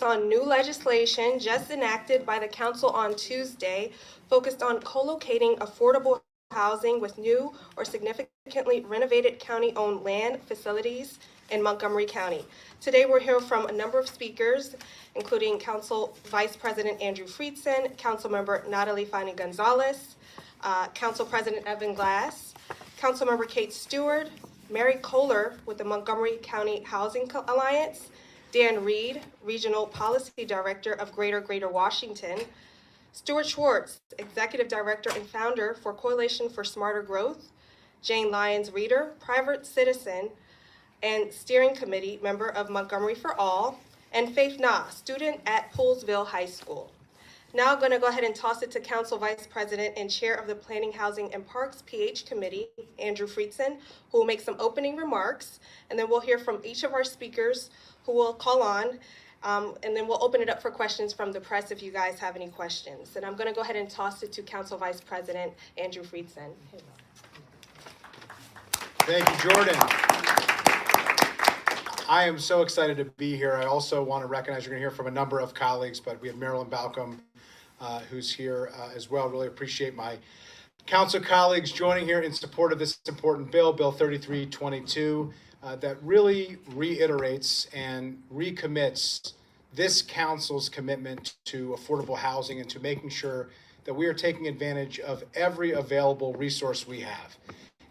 on new legislation just enacted by the council on Tuesday, focused on co-locating affordable housing with new or significantly renovated county-owned land facilities in Montgomery County. Today we're here from a number of speakers, including Council Vice President Andrew Friedson, Councilmember Natalie Fani Gonzalez, Council President Evan Glass, Councilmember Kate Stewart, Mary Kohler with the Montgomery County Housing Alliance, Dan Reed, Regional Policy Director of Greater Washington, Stuart Schwartz, Executive Director and Founder for Coalition for Smarter Growth, Jane Lyons-Reeder, private citizen and steering committee member of Montgomery for All, and Faith Na, student at Poolsville High School. Now I'm going to go ahead and toss it to Council Vice President and Chair of the Planning, Housing, and Parks PH Committee, Andrew Friedson, who will make some opening remarks, and then we'll hear from each of our speakers who will call on, and then we'll open it up for questions from the press if you guys have any questions. And I'm going to go ahead and toss it to Council Vice President Andrew Friedson. Thank you, Jordan. I am so excited to be here. I also want to recognize you're going to hear from a number of colleagues, but we have Marilyn Balcom, who's here as well. Really appreciate my council colleagues joining here in support of this important bill, Bill 3322, that really reiterates and recommits this council's commitment to affordable housing and to making sure that we are taking advantage of every available resource we have.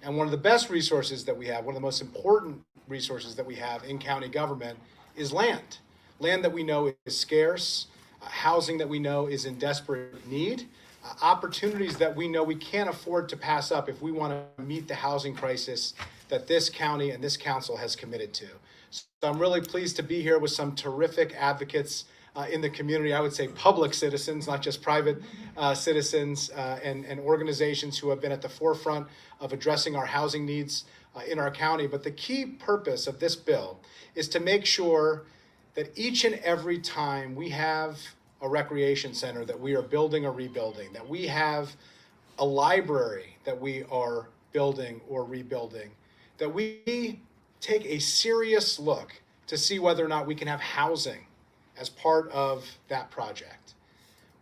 And one of the best resources that we have, one of the most important resources that we have in county government is land. Land that we know is scarce, housing that we know is in desperate need, opportunities that we know we can't afford to pass up if we want to meet the housing crisis that this county and this council has committed to. So I'm really pleased to be here with some terrific advocates in the community. I would say public citizens, not just private citizens and organizations who have been at the forefront of addressing our housing needs in our county. But the key purpose of this bill is to make sure that each and every time we have a recreation center that we are building or rebuilding, that we have a library that we are building or rebuilding, that we take a serious look to see whether or not we can have housing as part of that project.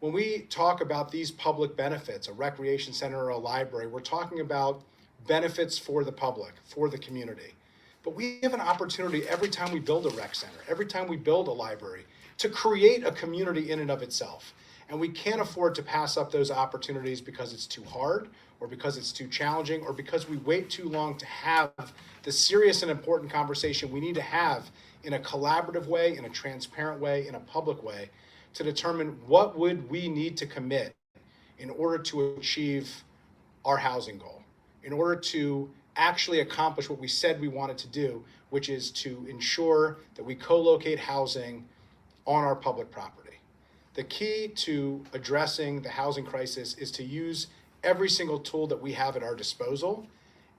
When we talk about these public benefits, a recreation center or a library, we're talking about benefits for the public, for the community. But we have an opportunity every time we build a rec center, every time we build a library, to create a community in and of itself. And we can't afford to pass up those opportunities because it's too hard, or because it's too challenging, or because we wait too long to have the serious and important conversation we need to have in a collaborative way, in a transparent way, in a public way, to determine what would we need to commit in order to achieve our housing goal, in order to actually accomplish what we said we wanted to do, which is to ensure that we co-locate housing on our public property. The key to addressing the housing crisis is to use every single tool that we have at our disposal,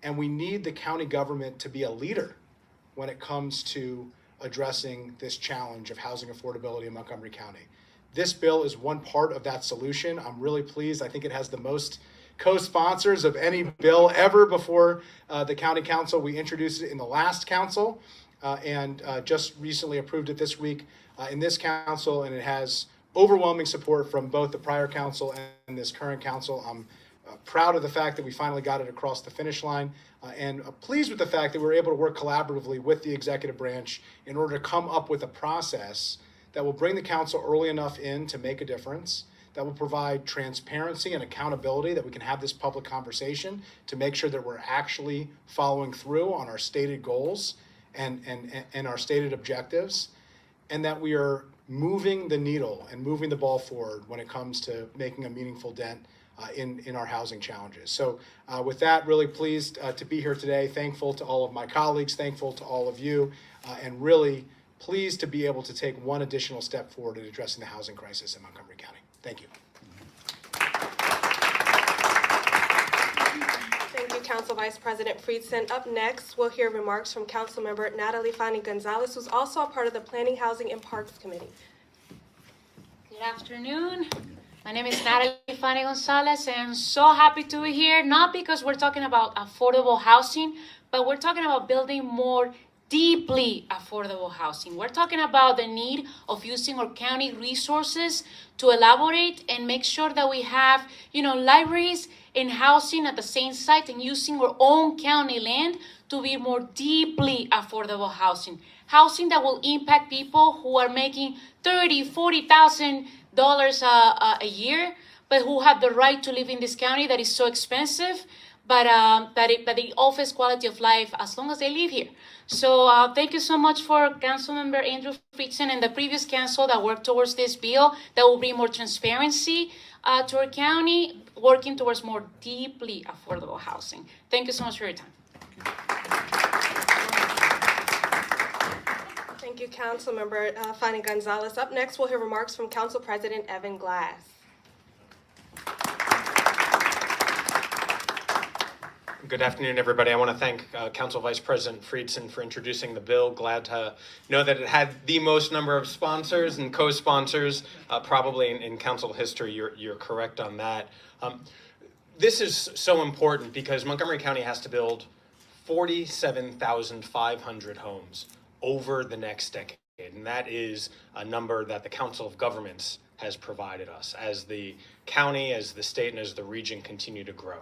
and we need the county government to be a leader when it comes to addressing this challenge of housing affordability in Montgomery County. This bill is one part of that solution. I'm really pleased. I think it has the most co-sponsors of any bill ever before the county council. We introduced it in the last council and just recently approved it this week in this council, and it has overwhelming support from both the prior council and this current council. I'm proud of the fact that we finally got it across the finish line and pleased with the fact that we were able to work collaboratively with the executive branch in order to come up with a process that will bring the council early enough in to make a difference, that will provide transparency and accountability, that we can have this public conversation to make sure that we're actually following through on our stated goals and our stated objectives, and that we are moving the needle and moving the ball forward when it comes to making a meaningful dent in our housing challenges. So with that, really pleased to be here today, thankful to all of my colleagues, thankful to all of you, and really pleased to be able to take one additional step forward in addressing the housing crisis in Montgomery County. Thank you. Thank you, Council Vice President Friedson. Up next, we'll hear remarks from Councilmember Natalie Fani Gonzalez, who's also a part of the Planning, Housing, and Parks Committee. Good afternoon. My name is Natalie Fani Gonzalez, and I'm so happy to be here, not because we're talking about affordable housing, but we're talking about building more deeply affordable housing. We're talking about the need of using our county resources to elaborate and make sure that we have, libraries and housing at the same site, and using our own county land to be more deeply affordable housing. Housing that will impact people who are making $30,000-$40,000 a year, but who have the right to live in this county that is so expensive, but it offers quality of life as long as they live here. So thank you so much for Councilmember Andrew Friedson and the previous council that worked towards this bill that will bring more transparency to our county, working towards more deeply affordable housing. Thank you so much for your time. Thank you, Councilmember Fanny Gonzalez. Up next, we'll hear remarks from Council President Evan Glass. Good afternoon, everybody. I want to thank Council Vice President Friedson for introducing the bill. Glad to know that it had the most number of sponsors and co-sponsors, probably in council history. You're correct on that. This is so important because Montgomery County has to build 47,500 homes over the next decade, and that is a number that the Council of Governments has provided us as the county, as the state, and as the region continue to grow.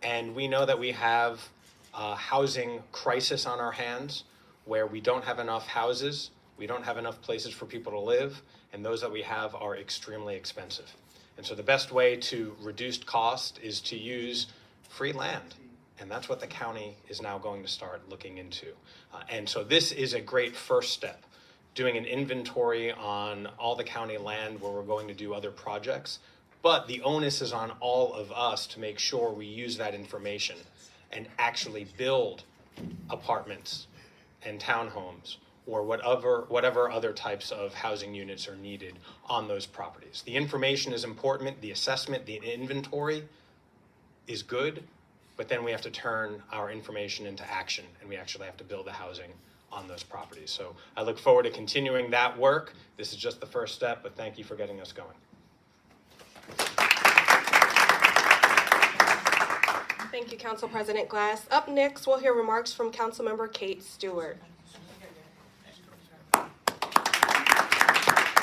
And we know that we have a housing crisis on our hands where we don't have enough houses, we don't have enough places for people to live, and those that we have are extremely expensive. And so the best way to reduce cost is to use free land. And that's what the county is now going to start looking into. And so this is a great first step, doing an inventory on all the county land where we're going to do other projects. But the onus is on all of us to make sure we use that information and actually build apartments and townhomes or whatever other types of housing units are needed on those properties. The information is important, the assessment, the inventory is good, but then we have to turn our information into action, and we actually have to build the housing on those properties. So I look forward to continuing that work. This is just the first step, but thank you for getting us going. Thank you, Council President Glass. Up next, we'll hear remarks from Councilmember Kate Stewart.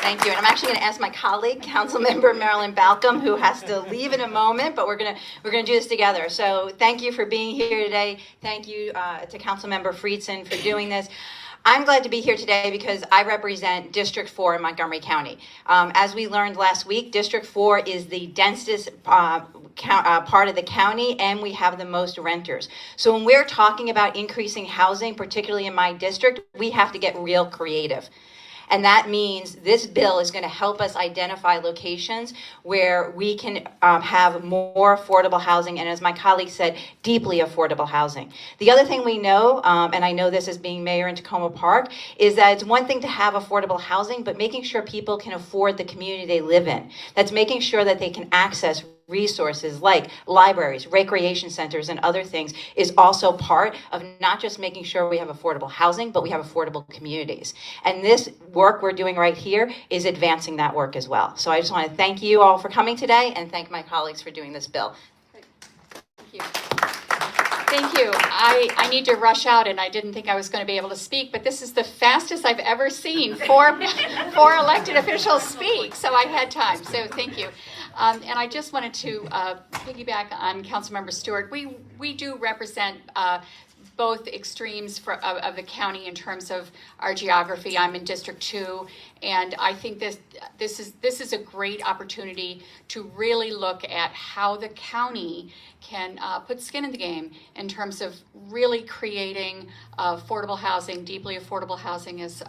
Thank you. And I'm actually going to ask my colleague, Councilmember Marilyn Balcom, who has to leave in a moment, but we're going to do this together. So thank you for being here today. Thank you to Councilmember Friedson for doing this. I'm glad to be here today because I represent District 4 in Montgomery County. As we learned last week, District 4 is the densest part of the county, and we have the most renters. So when we're talking about increasing housing, particularly in my district, we have to get real creative. And that means this bill is going to help us identify locations where we can have more affordable housing, and as my colleague said, deeply affordable housing. The other thing we know, and I know this as being mayor in Tacoma Park, is that it's one thing to have affordable housing, but making sure people can afford the community they live in. That's making sure that they can access resources like libraries, recreation centers, and other things is also part of not just making sure we have affordable housing, but we have affordable communities. And this work we're doing right here is advancing that work as well. So I just want to thank you all for coming today and thank my colleagues for doing this bill. Thank you. Thank you. I need to rush out, and I didn't think I was going to be able to speak, but this is the fastest I've ever seen four elected officials speak, so I had time. So thank you. And I just wanted to piggyback on Councilmember Stewart. We do represent both extremes of the county in terms of our geography. I'm in District 2, and I think this is a great opportunity to really look at how the county can put skin in the game in terms of really creating affordable housing, deeply affordable housing, as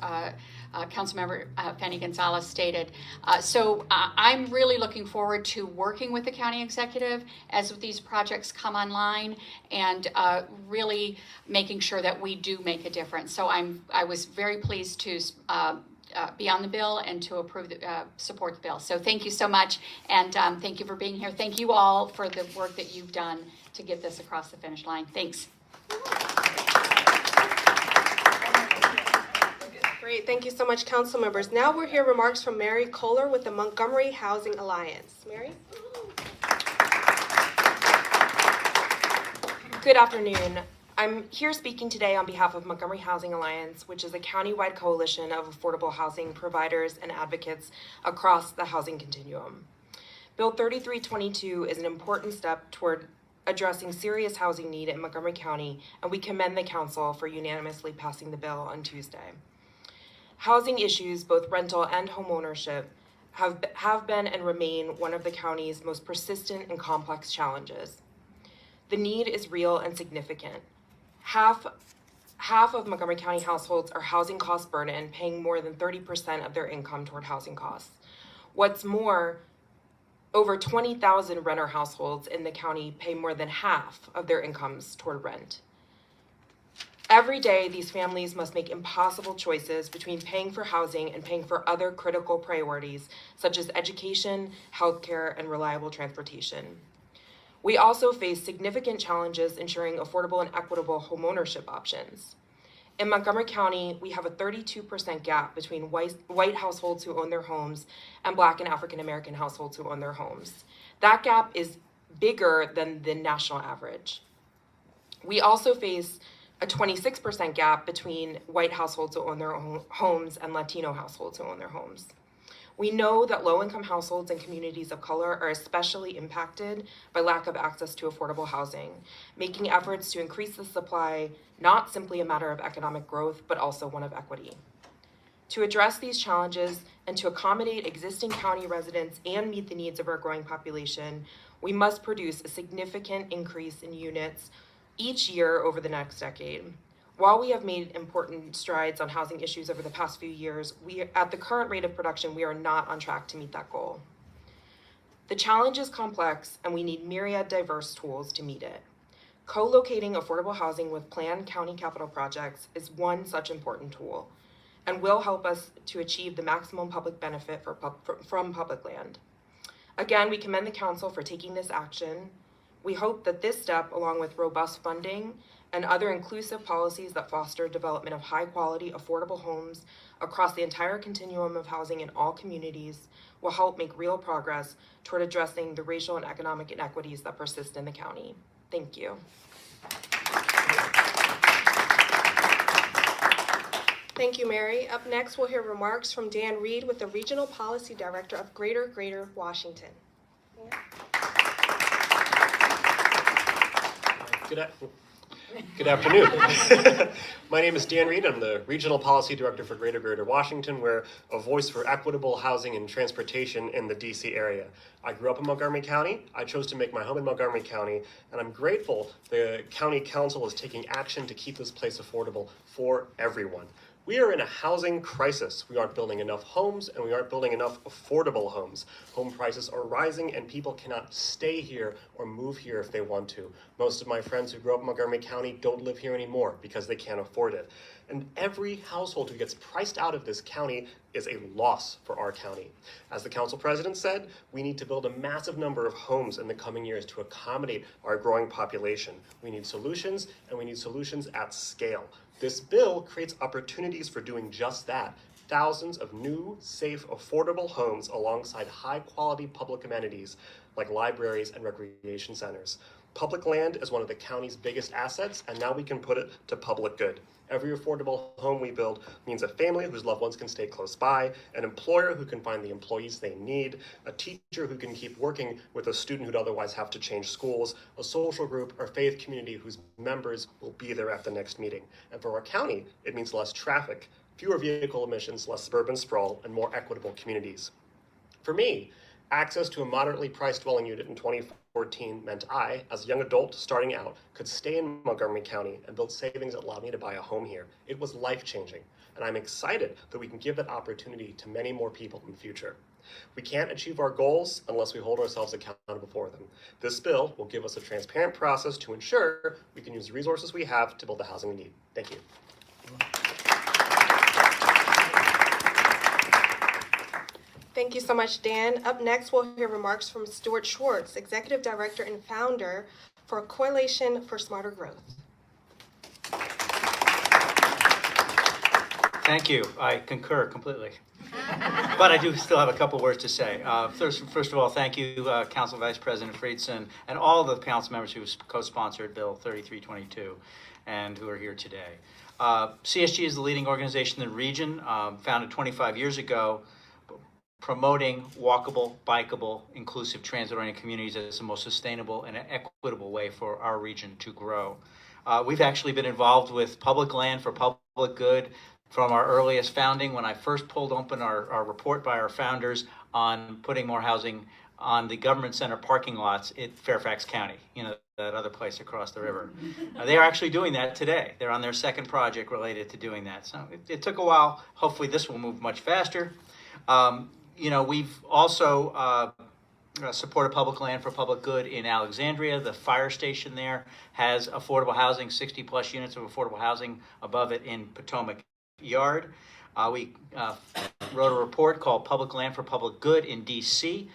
Councilmember Fanny Gonzalez stated. So I'm really looking forward to working with the county executive as these projects come online and really making sure that we do make a difference. So I was very pleased to be on the bill and to support the bill. So thank you so much, and thank you for being here. Thank you all for the work that you've done to get this across the finish line. Thanks. Great, thank you so much, council members. Now we'll hear remarks from Mary Kohler with the Montgomery Housing Alliance. Mary? Good afternoon. I'm here speaking today on behalf of Montgomery Housing Alliance, which is a countywide coalition of affordable housing providers and advocates across the housing continuum. Bill 3322 is an important step toward addressing serious housing need in Montgomery County, and we commend the council for unanimously passing the bill on Tuesday. Housing issues, both rental and homeownership, have been and remain one of the county's most persistent and complex challenges. The need is real and significant. Half of Montgomery County households are housing cost burdened, paying more than 30% of their income toward housing costs. What's more, over 20,000 renter households in the county pay more than half of their incomes toward rent. Every day, these families must make impossible choices between paying for housing and paying for other critical priorities, such as education, healthcare, and reliable transportation. We also face significant challenges ensuring affordable and equitable homeownership options. In Montgomery County, we have a 32% gap between white households who own their homes and Black and African American households who own their homes. That gap is bigger than the national average. We also face a 26% gap between white households who own their own homes and Latino households who own their homes. We know that low-income households and communities of color are especially impacted by lack of access to affordable housing, making efforts to increase the supply not simply a matter of economic growth, but also one of equity. To address these challenges and to accommodate existing county residents and meet the needs of our growing population, we must produce a significant increase in units each year over the next decade. While we have made important strides on housing issues over the past few years, at the current rate of production, we are not on track to meet that goal. The challenge is complex, and we need myriad diverse tools to meet it. Co-locating affordable housing with planned county capital projects is one such important tool, and will help us to achieve the maximum public benefit from public land. Again, we commend the council for taking this action. We hope that this step, along with robust funding and other inclusive policies that foster development of high-quality, affordable homes across the entire continuum of housing in all communities, will help make real progress toward addressing the racial and economic inequities that persist in the county. Thank you. Thank you, Mary. Up next, we'll hear remarks from Dan Reed with the Regional Policy Director of Greater Washington. Good afternoon. My name is Dan Reed. I'm the Regional Policy Director for Greater Washington. We're a voice for equitable housing and transportation in the DC area. I grew up in Montgomery County. I chose to make my home in Montgomery County, and I'm grateful the County Council is taking action to keep this place affordable for everyone. We are in a housing crisis. We aren't building enough homes, and we aren't building enough affordable homes. Home prices are rising, and people cannot stay here or move here if they want to. Most of my friends who grew up in Montgomery County don't live here anymore because they can't afford it. And every household who gets priced out of this county is a loss for our county. As the council president said, we need to build a massive number of homes in the coming years to accommodate our growing population. We need solutions, and we need solutions at scale. This bill creates opportunities for doing just that. Thousands of new, safe, affordable homes alongside high-quality public amenities like libraries and recreation centers. Public land is one of the county's biggest assets, and now we can put it to public good. Every affordable home we build means a family whose loved ones can stay close by, an employer who can find the employees they need, a teacher who can keep working with a student who'd otherwise have to change schools, a social group or faith community whose members will be there at the next meeting. And for our county, it means less traffic, fewer vehicle emissions, less suburban sprawl, and more equitable communities. For me, access to a moderately priced dwelling unit in 2014 meant I, as a young adult starting out, could stay in Montgomery County and build savings that allowed me to buy a home here. It was life-changing, and I'm excited that we can give that opportunity to many more people in the future. We can't achieve our goals unless we hold ourselves accountable for them. This bill will give us a transparent process to ensure we can use the resources we have to build the housing we need. Thank you. Thank you so much, Dan. Up next, we'll hear remarks from Stuart Schwartz, Executive Director and Founder for Coalition for Smarter Growth. Thank you. I concur completely. But I do still have a couple words to say. First of all, thank you, Council Vice President Friedson, and all the council members who co-sponsored Bill 3322. and who are here today. CSG is the leading organization in the region, founded 25 years ago, promoting walkable, bikeable, inclusive, transit-oriented communities as the most sustainable and equitable way for our region to grow. We've actually been involved with public land for public good from our earliest founding, when I first pulled open our report by our founders on putting more housing on the government center parking lots in Fairfax County, that other place across the river. They are actually doing that today. They're on their second project related to doing that. So it took a while. Hopefully this will move much faster. We've also supported public land for public good in Alexandria. The fire station there has affordable housing, 60 plus units of affordable housing above it in Potomac Yard. We wrote a report called Public Land for Public Good in DC,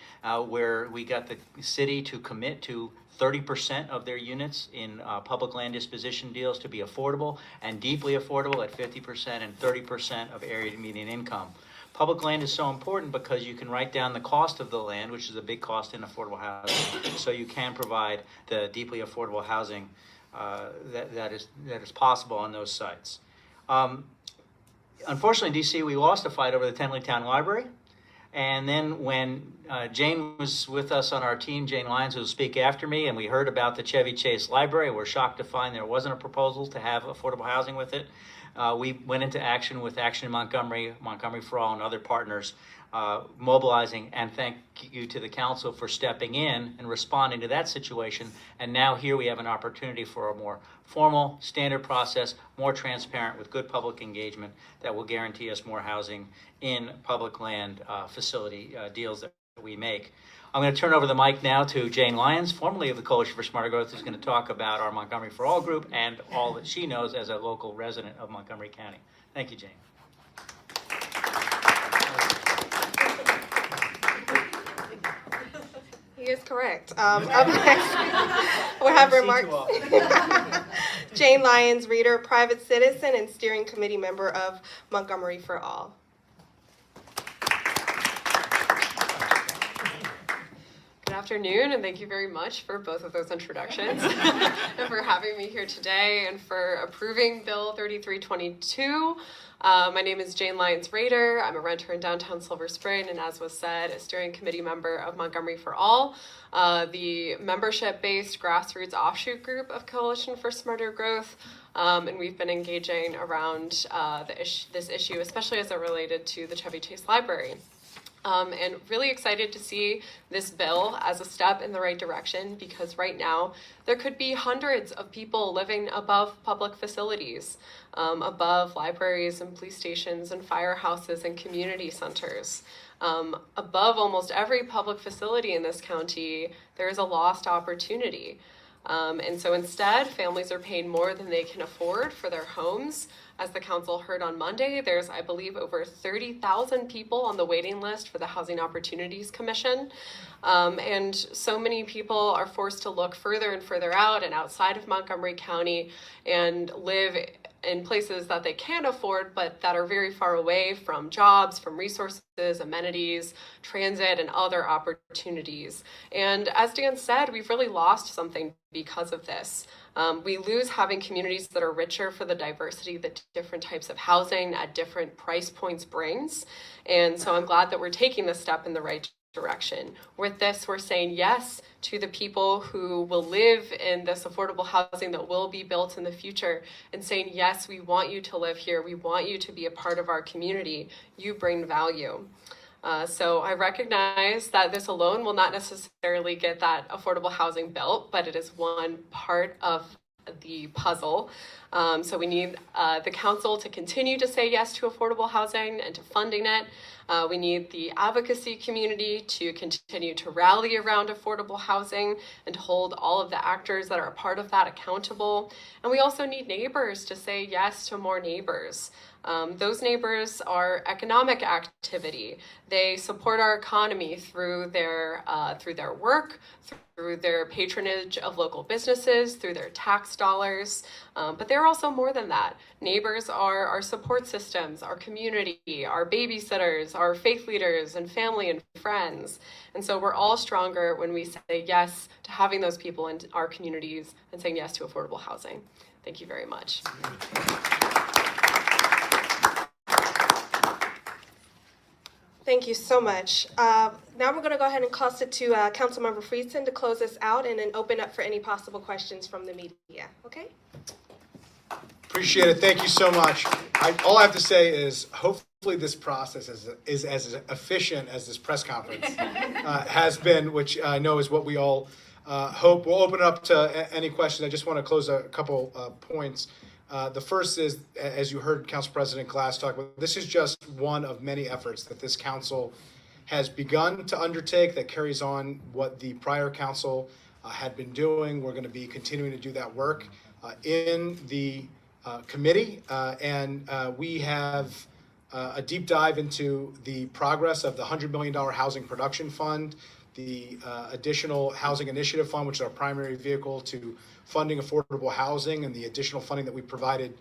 where we got the city to commit to 30% of their units in public land disposition deals to be affordable, and deeply affordable at 50% and 30% of area median income. Public land is so important because you can write down the cost of the land, which is a big cost in affordable housing, so you can provide the deeply affordable housing that is possible on those sites. Unfortunately, in DC, we lost a fight over the Tenley Town Library. And then when Jane was with us on our team, Jane Lyons, who will speak after me, and we heard about the Chevy Chase Library, we're shocked to find there wasn't a proposal to have affordable housing with it. We went into action with Action in Montgomery, Montgomery for All, and other partners, mobilizing, and thank you to the council for stepping in and responding to that situation. And now here we have an opportunity for a more formal, standard process, more transparent, with good public engagement that will guarantee us more housing in public land facility deals that we make. I'm going to turn over the mic now to Jane Lyons, formerly of the Coalition for Smarter Growth, who's going to talk about our Montgomery for All group and all that she knows as a local resident of Montgomery County. Thank you, Jane. He is correct. Up next, we'll have remarks. Jane Lyons, reader, private citizen, and steering committee member of Montgomery for All. Good afternoon, and thank you very much for both of those introductions and for having me here today and for approving Bill 3322. My name is Jane Lyons Rader. I'm a renter in downtown Silver Spring, and as was said, a steering committee member of Montgomery for All, the membership-based grassroots offshoot group of Coalition for Smarter Growth. And we've been engaging around this issue, especially as it related to the Chevy Chase Library. And really excited to see this bill as a step in the right direction, because right now there could be hundreds of people living above public facilities, above libraries and police stations and firehouses and community centers. Above almost every public facility in this county, there is a lost opportunity. And so instead, families are paying more than they can afford for their homes. As the council heard on Monday, there's, I believe, over 30,000 people on the waiting list for the Housing Opportunities Commission. And so many people are forced to look further and further out and outside of Montgomery County and live in places that they can afford, but that are very far away from jobs, from resources, amenities, transit, and other opportunities. And as Dan said, we've really lost something because of this. We lose having communities that are richer for the diversity that different types of housing at different price points brings. And so I'm glad that we're taking this step in the right direction. With this, we're saying yes to the people who will live in this affordable housing that will be built in the future, and saying, yes, we want you to live here. We want you to be a part of our community. You bring value. So I recognize that this alone will not necessarily get that affordable housing built, but it is one part of the puzzle. So we need the council to continue to say yes to affordable housing and to funding it. We need the advocacy community to continue to rally around affordable housing and to hold all of the actors that are a part of that accountable. And we also need neighbors to say yes to more neighbors. Those neighbors are economic activity. They support our economy through their work, through their patronage of local businesses, through their tax dollars. But they're also more than that. Neighbors are our support systems, our community, our babysitters, our faith leaders, and family and friends. And so we're all stronger when we say yes to having those people in our communities and saying yes to affordable housing. Thank you very much. Thank you so much. Now we're going to go ahead and toss it to Councilmember Friedson to close us out and then open up for any possible questions from the media. Okay? Appreciate it. Thank you so much. All I have to say is hopefully this process is as efficient as this press conference has been, which I know is what we all hope. We'll open it up to any questions. I just want to close a couple points. The first is, as you heard Council President Glass talk about, this is just one of many efforts that this council has begun to undertake that carries on what the prior council had been doing. We're going to be continuing to do that work in the committee, and we have a deep dive into the progress of the $100 million Housing Production Fund, the additional Housing Initiative Fund, which is our primary vehicle to funding affordable housing, and the additional funding that we provided,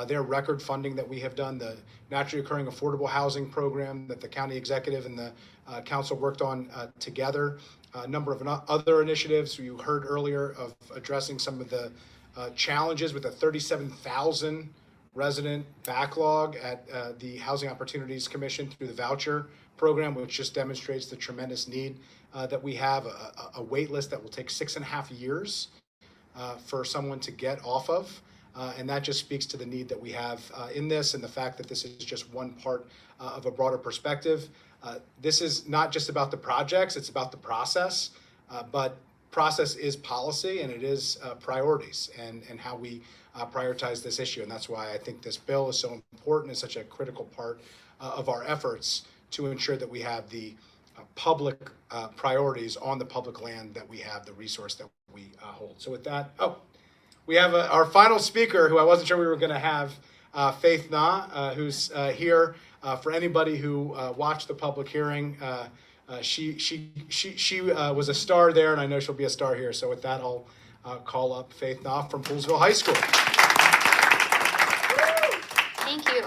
their record funding that we have done, the naturally occurring affordable housing program that the county executive and the council worked on together, a number of other initiatives you heard earlier of addressing some of the challenges with a 37,000 resident backlog at the Housing Opportunities Commission through the voucher program, which just demonstrates the tremendous need that we have, a wait list that will take 6.5 years for someone to get off of. And that just speaks to the need that we have in this, and the fact that this is just one part of a broader perspective. This is not just about the projects, it's about the process, but process is policy, and it is priorities and how we prioritize this issue. And that's why I think this bill is so important and such a critical part of our efforts to ensure that we have the public priorities on the public land that we have, the resource that we hold. So with that, we have our final speaker, who I wasn't sure we were going to have, Faith Na, who's here. For anybody who watched the public hearing, she was a star there, and I know she'll be a star here. So with that, I'll call up Faith Na from Poolesville High School. Thank you.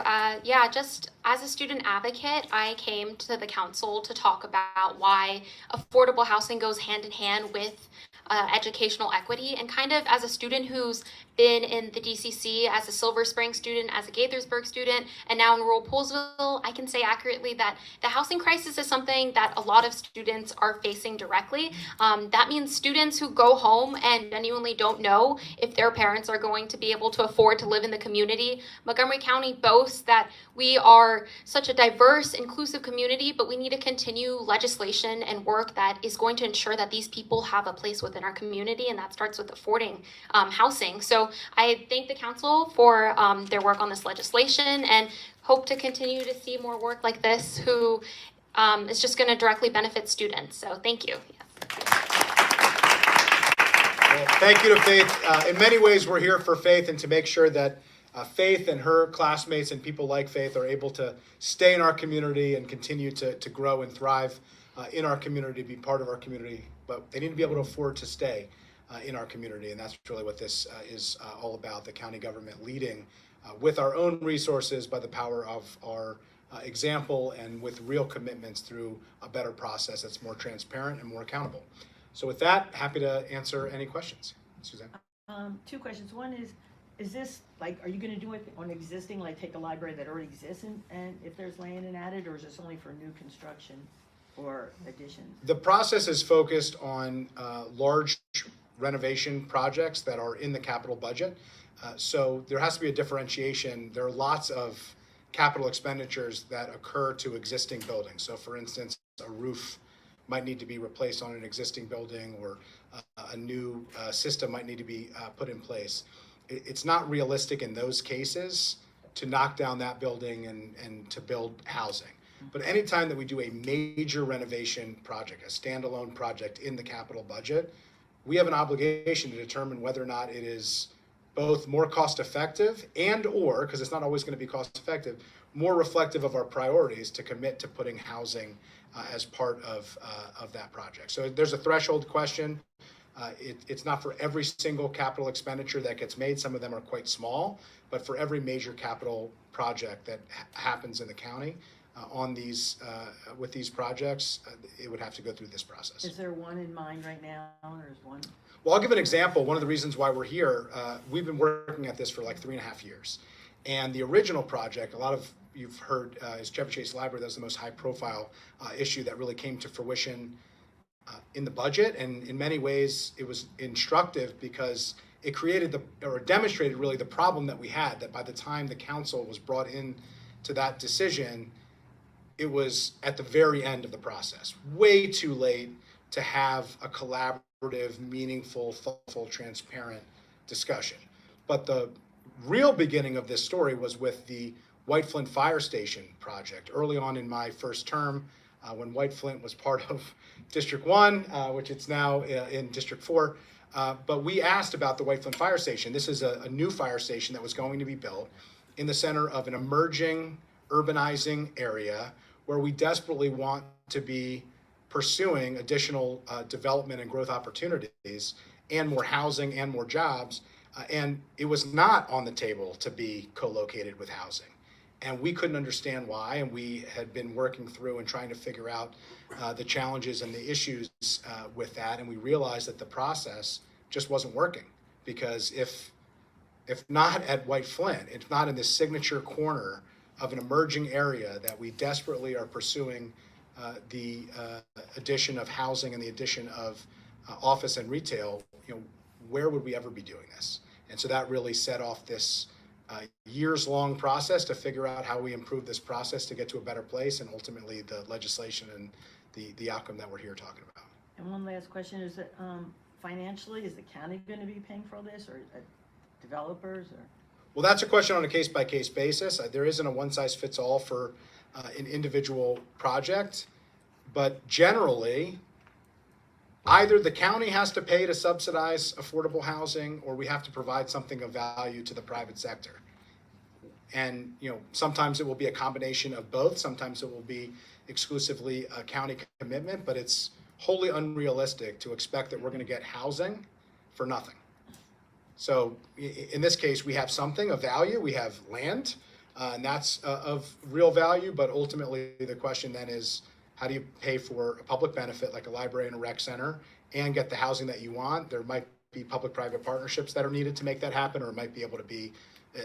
Just as a student advocate, I came to the council to talk about why affordable housing goes hand in hand with educational equity, and kind of as a student who's been in the DCC, as a Silver Spring student, as a Gaithersburg student, and now in rural Poolesville, I can say accurately that the housing crisis is something that a lot of students are facing directly. That means students who go home and genuinely don't know if their parents are going to be able to afford to live in the community. Montgomery County boasts that we are such a diverse, inclusive community, but we need to continue legislation and work that is going to ensure that these people have a place within our community, and that starts with affording housing. So I thank the council for their work on this legislation, and hope to continue to see more work like this who is just going to directly benefit students. So thank you. Well, thank you to Faith. In many ways, we're here for Faith and to make sure that Faith and her classmates and people like Faith are able to stay in our community and continue to grow and thrive in our community, be part of our community. But they need to be able to afford to stay in our community, and that's really what this is all about, the county government leading with our own resources by the power of our example and with real commitments through a better process that's more transparent and more accountable. So with that, happy to answer any questions. Suzanne? Two questions. One is this, like, are you going to do it on existing, like take a library that already exists and if there's land and add it, or is this only for new construction or additions? The process is focused on large renovation projects that are in the capital budget. So there has to be a differentiation. There are lots of capital expenditures that occur to existing buildings. So for instance, a roof might need to be replaced on an existing building, or a new system might need to be put in place. It's not realistic in those cases to knock down that building and to build housing. But anytime that we do a major renovation project, a standalone project in the capital budget, we have an obligation to determine whether or not it is both more cost effective and or, because it's not always going to be cost effective, more reflective of our priorities to commit to putting housing as part of that project. So there's a threshold question. It's not for every single capital expenditure that gets made. Some of them are quite small, but for every major capital project that happens in the county, on these with these projects, it would have to go through this process. Is there one in mind right now, or is one? Well, I'll give an example. One of the reasons why we're here, we've been working at this for like 3.5 years. And the original project, a lot of you've heard, is Chevy Chase Library. That was the most high-profile issue that really came to fruition in the budget. And in many ways, it was instructive because it created or demonstrated really the problem that we had, that by the time the council was brought in to that decision, it was at the very end of the process, way too late to have a collaborative, meaningful, thoughtful, transparent discussion. But the real beginning of this story was with the White Flint Fire Station project. Early on in my first term, when White Flint was part of District 1, which it's now in District 4, but we asked about the White Flint Fire Station. This is a new fire station that was going to be built in the center of an emerging, urbanizing area where we desperately want to be pursuing additional development and growth opportunities and more housing and more jobs. And it was not on the table to be co-located with housing. And we couldn't understand why, and we had been working through and trying to figure out the challenges and the issues with that, and we realized that the process just wasn't working, because if not at White Flint, if not in this signature corner of an emerging area that we desperately are pursuing the addition of housing and the addition of office and retail, where would we ever be doing this? And so that really set off this years-long process to figure out how we improve this process to get to a better place, and ultimately the legislation and the outcome that we're here talking about. And one last question is that financially, is the county going to be paying for all this, or developers, or? Well, that's a question on a case-by-case basis. There isn't a one-size-fits-all for an individual project, but generally, either the county has to pay to subsidize affordable housing, or we have to provide something of value to the private sector. And sometimes it will be a combination of both. Sometimes it will be exclusively a county commitment, but it's wholly unrealistic to expect that we're going to get housing for nothing. So in this case, we have something of value. We have land, and that's of real value. But ultimately, the question then is, how do you pay for a public benefit like a library and a rec center and get the housing that you want? There might be public-private partnerships that are needed to make that happen, or it might be able to be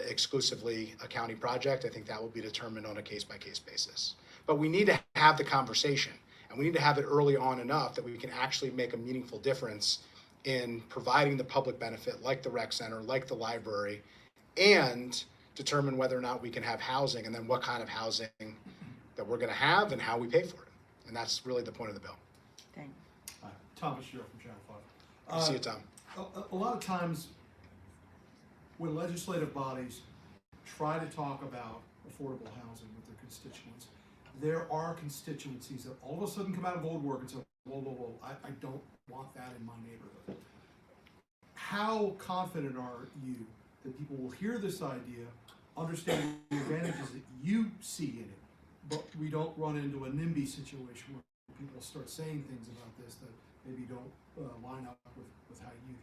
exclusively a county project. I think that will be determined on a case-by-case basis. But we need to have the conversation, and we need to have it early on enough that we can actually make a meaningful difference in providing the public benefit like the rec center, like the library, and determine whether or not we can have housing, and then what kind of housing that we're going to have and how we pay for it. And that's really the point of the bill. Thanks. Hi, Thomas Shearer from Channel 5. See you, Tom. A lot of times when legislative bodies try to talk about affordable housing with their constituents, there are constituencies that all of a sudden come out of woodwork and say, whoa, I don't want that in my neighborhood. How confident are you that people will hear this idea, understand the advantages that you see in it, but we don't run into a NIMBY situation where people start saying things about this that maybe don't line up with how you view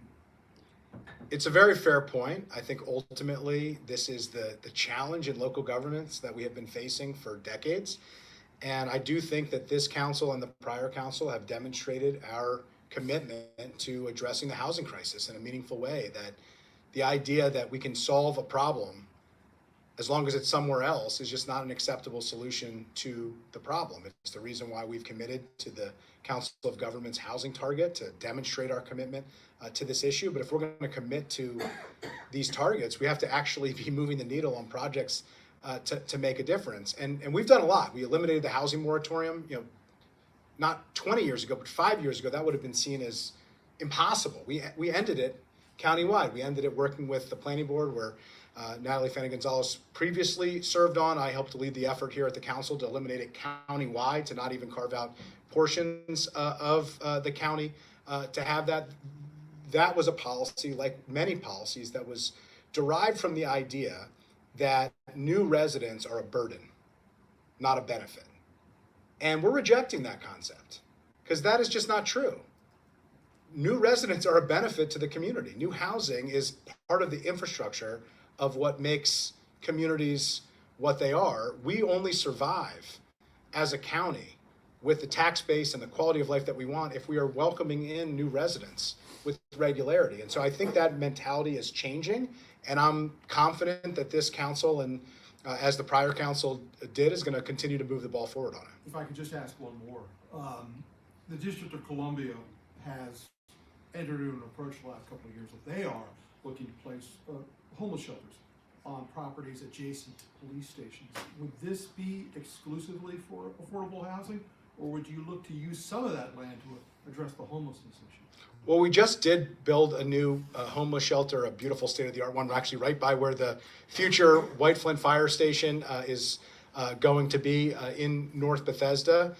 it? It's a very fair point. I think ultimately this is the challenge in local governments that we have been facing for decades. And I do think that this council and the prior council have demonstrated our commitment to addressing the housing crisis in a meaningful way, that the idea that we can solve a problem as long as it's somewhere else is just not an acceptable solution to the problem. It's the reason why we've committed to the Council of Governments housing target, to demonstrate our commitment to this issue. But if we're going to commit to these targets, we have to actually be moving the needle on projects to make a difference. And we've done a lot. We eliminated the housing moratorium, not 20 years ago, but 5 years ago. That would have been seen as impossible. We ended it countywide. We ended it working with the planning board, where Natalie Gonzalez previously served on. I helped to lead the effort here at the council to eliminate it countywide, to not even carve out portions of the county to have that. That was a policy, like many policies, that was derived from the idea that new residents are a burden, not a benefit. And we're rejecting that concept, because that is just not true. New residents are a benefit to the community. New housing is part of the infrastructure of what makes communities what they are. We only survive as a county with the tax base and the quality of life that we want if we are welcoming in new residents with regularity. And so I think that mentality is changing, and I'm confident that this council and as the prior council did, is going to continue to move the ball forward on it. If I could just ask one more. The District of Columbia has entered into an approach the last couple of years that they are looking to place homeless shelters on properties adjacent to police stations. Would this be exclusively for affordable housing, or would you look to use some of that land to address the homelessness issue? Well, we just did build a new homeless shelter, a beautiful state-of-the-art one, actually right by where the future White Flint Fire Station is going to be in North Bethesda.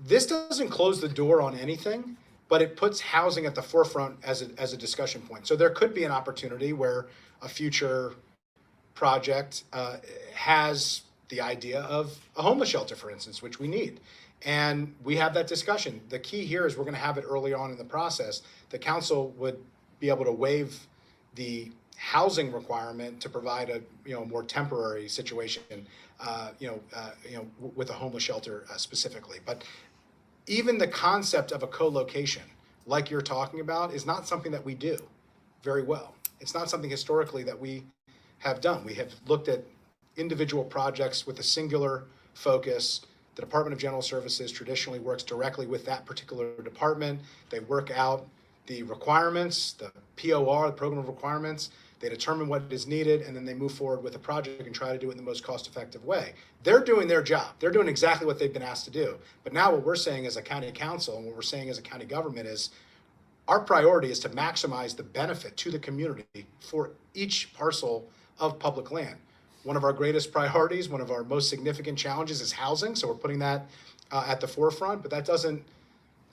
This doesn't close the door on anything, but it puts housing at the forefront as a discussion point. So there could be an opportunity where a future project has the idea of a homeless shelter, for instance, which we need. And we have that discussion. The key here is we're going to have it early on in the process. The council would be able to waive the housing requirement to provide a more temporary situation, with a homeless shelter specifically. But even the concept of a co-location, like you're talking about, is not something that we do very well. It's not something historically that we have done. We have looked at individual projects with a singular focus. The Department of General Services traditionally works directly with that particular department. They work out the requirements, the POR, the program of requirements. They determine what is needed, and then they move forward with a project and try to do it in the most cost-effective way. They're doing their job. They're doing exactly what they've been asked to do. But now what we're saying as a county council and what we're saying as a county government is our priority is to maximize the benefit to the community for each parcel of public land. One of our greatest priorities, one of our most significant challenges is housing, so we're putting that at the forefront, but that doesn't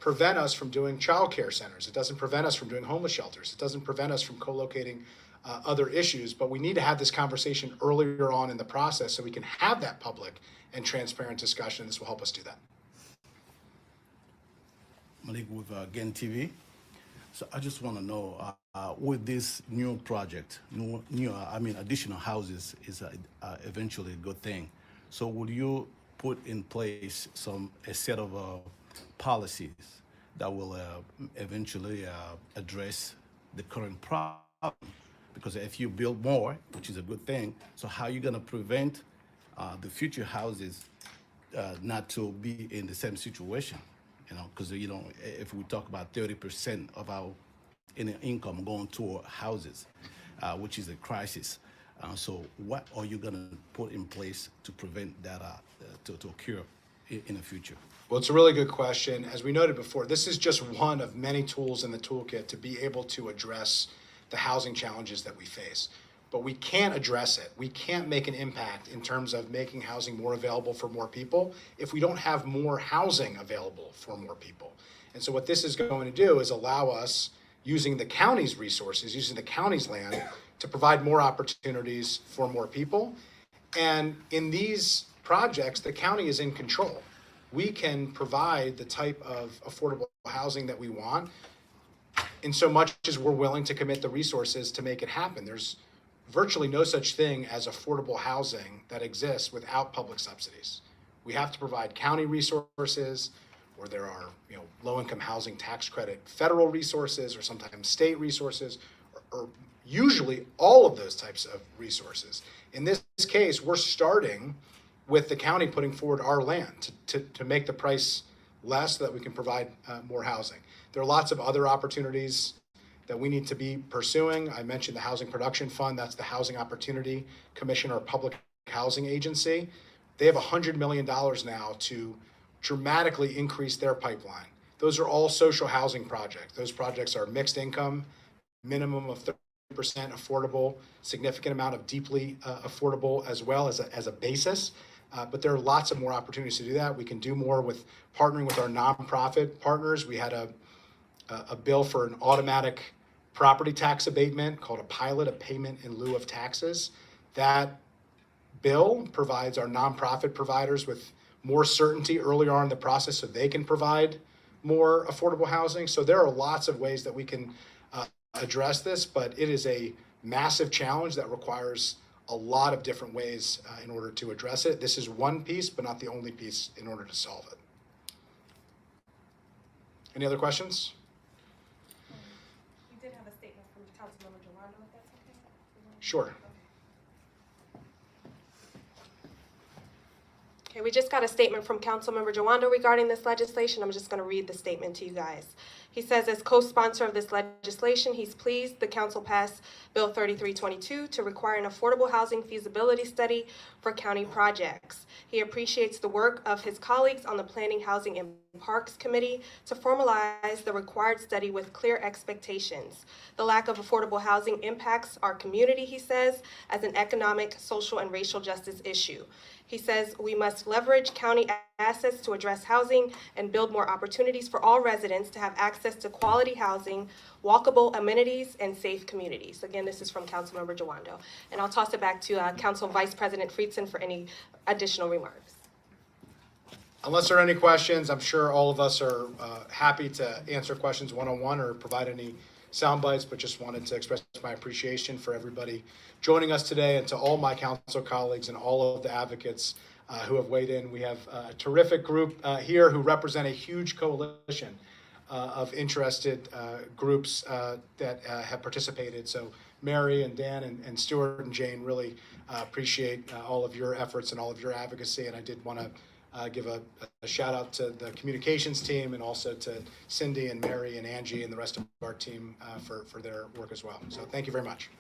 prevent us from doing child care centers. It doesn't prevent us from doing homeless shelters. It doesn't prevent us from co-locating other issues, but we need to have this conversation earlier on in the process so we can have that public and transparent discussion. This will help us do that. Malik with GEN TV. So I just want to know, with this new project, additional houses is eventually a good thing. So will you put in place a set of policies that will eventually address the current problem? Because if you build more, which is a good thing, so how are you going to prevent the future houses not to be in the same situation? Because if we talk about 30% of our income going toward houses, which is a crisis. So what are you going to put in place to prevent that to occur in the future? Well, it's a really good question. As we noted before, this is just one of many tools in the toolkit to be able to address the housing challenges that we face. But we can't address it. We can't make an impact in terms of making housing more available for more people if we don't have more housing available for more people. And so what this is going to do is allow us, using the county's resources, using the county's land, to provide more opportunities for more people. And in these projects, the county is in control. We can provide the type of affordable housing that we want in so much as we're willing to commit the resources to make it happen. There's virtually no such thing as affordable housing that exists without public subsidies. We have to provide county resources, or there are low-income housing tax credit federal resources, or sometimes state resources, or usually all of those types of resources. In this case, we're starting with the county putting forward our land to make the price less so that we can provide more housing. There are lots of other opportunities that we need to be pursuing. I mentioned the Housing Production Fund. That's the Housing Opportunity Commission, or public housing agency. They have $100 million now to dramatically increase their pipeline. Those are all social housing projects. Those projects are mixed income, minimum of 30% affordable, significant amount of deeply affordable as well as a basis. But there are lots of more opportunities to do that. We can do more with partnering with our nonprofit partners. We had a bill for an automatic property tax abatement called a pilot, a payment in lieu of taxes. That bill provides our nonprofit providers with more certainty earlier on in the process so they can provide more affordable housing. So there are lots of ways that we can address this, but it is a massive challenge that requires a lot of different ways in order to address it. This is one piece, but not the only piece in order to solve it. Any other questions? We did have a statement from Councilmember Jawando, if that's okay. Sure. Okay, we just got a statement from Councilmember Jawando regarding this legislation. I'm just going to read the statement to you guys. He says, as co-sponsor of this legislation, he's pleased the council passed Bill 3322 to require an affordable housing feasibility study for county projects. He appreciates the work of his colleagues on the Planning, Housing, and Parks Committee to formalize the required study with clear expectations. The lack of affordable housing impacts our community, he says, as an economic, social, and racial justice issue. He says we must leverage county assets to address housing and build more opportunities for all residents to have access to quality housing, walkable amenities, and safe communities. Again, this is from Councilmember Jawando. And I'll toss it back to Council Vice President Friedson for any additional remarks. Unless there are any questions, I'm sure all of us are happy to answer questions one-on-one or provide any sound bites, but just wanted to express my appreciation for everybody joining us today, and to all my council colleagues and all of the advocates who have weighed in. We have a terrific group here who represent a huge coalition of interested groups that have participated. So Mary and Dan and Stuart and Jane, really appreciate all of your efforts and all of your advocacy. And I did want to give a shout out to the communications team, and also to Cindy and Mary and Angie and the rest of our team for their work as well. So thank you very much.